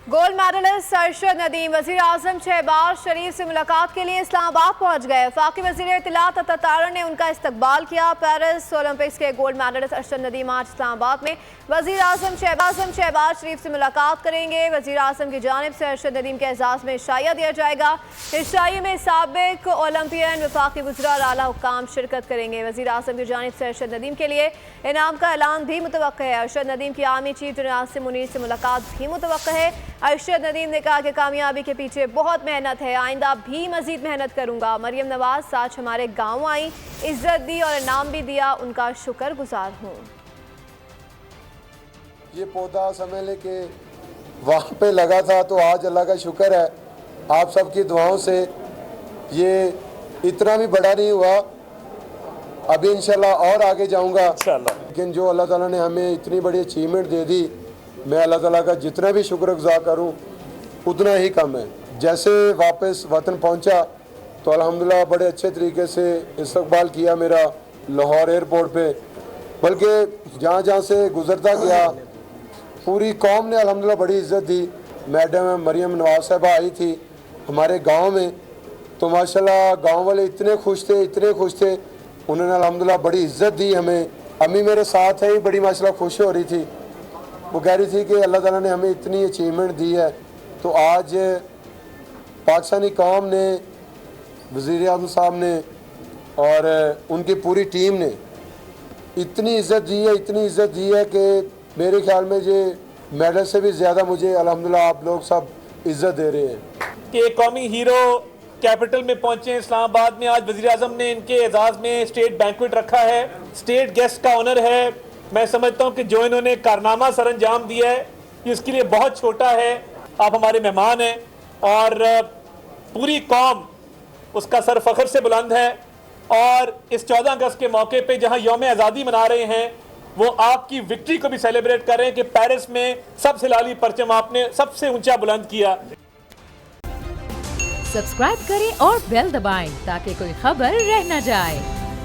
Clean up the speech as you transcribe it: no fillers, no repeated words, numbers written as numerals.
Gold medallist Arshad Nadeem वजीर आजम शहबाज शरीफ से मुलाकात के लिए इस्लामाबाद पहुंच गए। वफाकी वजीर इत्तलात अता ने उनका इस्तकबाल किया। पेरिस ओलंपिक्स के गोल्ड मेडलिस्ट अरशद नदीम आज इस्लामाबाद में वजीर आजम शहबाज शरीफ से मुलाकात करेंगे। वजीर आजम की जानिब से अरशद नदीम के एजाज़ में शाइया दिया जाएगा। इस शाइया में साबिक ओलंपियन वफाकी वज़रा और आला हुक्काम शिरकत करेंगे। वजीर आजम की जानिब से अरशद नदीम के लिए इनाम का ऐलान भी मुतवक्का है। अरशद नदीम की army chief general Asim Munir से मुलाकात भी मुतवक्का है। अरशद नदीम ने कहा कि कामयाबी के पीछे बहुत मेहनत है, आइंदा भी मजीद मेहनत करूंगा। मरियम नवाज आज हमारे गांव आई, इज्जत दी और इनाम भी दिया, उनका शुक्रगुजार हूँ। ये पौधा समझ ले कि वहाँ पे लगा था, तो आज अल्लाह का शुक्र है आप सबकी दुआओं से ये इतना भी बड़ा नहीं हुआ। अभी इंशाल्लाह और आगे जाऊंगा इंशाल्लाह। लेकिन जो अल्लाह ताला ने हमें इतनी बड़ी अचीवमेंट दे दी, मैं अल्लाह ताला का जितना भी शुक्रगुजार करूं उतना ही कम है। जैसे वापस वतन पहुंचा तो अल्हम्दुलिल्लाह बड़े अच्छे तरीके से इस्तकबाल किया मेरा लाहौर एयरपोर्ट पे, बल्कि जहाँ जहाँ से गुजरता गया पूरी कौम ने अल्हम्दुलिल्लाह बड़ी इज़्ज़त दी। मैडम मरियम नवाज साहबा आई थी हमारे गाँव में, तो माशाल्लाह गाँव वाले इतने खुश थे, उन्होंने अल्हम्दुलिल्लाह बड़ी इज़्ज़त दी हमें। अम्मी मेरे साथ है, बड़ी माशाल्लाह खुश हो रही थी। वो कह रही थी कि अल्लाह ताला ने हमें इतनी अचीवमेंट दी है, तो आज पाकिस्तानी कौम ने, वज़ीर आज़म साहब ने और उनकी पूरी टीम ने इतनी इज़्ज़त दी है कि मेरे ख्याल में ये मेडल से भी ज़्यादा मुझे अल्हम्दुलिल्लाह आप लोग सब इज़्ज़त दे रहे हैं कि कौमी हीरो कैपिटल में पहुंचे इस्लामाबाद में। आज वज़ीर आज़म ने इनके एजाज़ में स्टेट बैंक्वेट रखा है, स्टेट गेस्ट का ऑनर है। मैं समझता हूं कि जो इन्होंने कारनामा सर अंजाम दिया है इसके लिए बहुत छोटा है। आप हमारे मेहमान हैं और पूरी कौम उसका सर फख्र से बुलंद है। और इस 14 अगस्त के मौके पे जहां यौम आज़ादी मना रहे हैं, वो आपकी विक्ट्री को भी सेलिब्रेट कर रहे हैं कि पेरिस में सबसे लाली परचम आपने सबसे ऊंचा बुलंद किया। सब्सक्राइब करें और बेल दबाएं ताकि कोई खबर रह न जाए।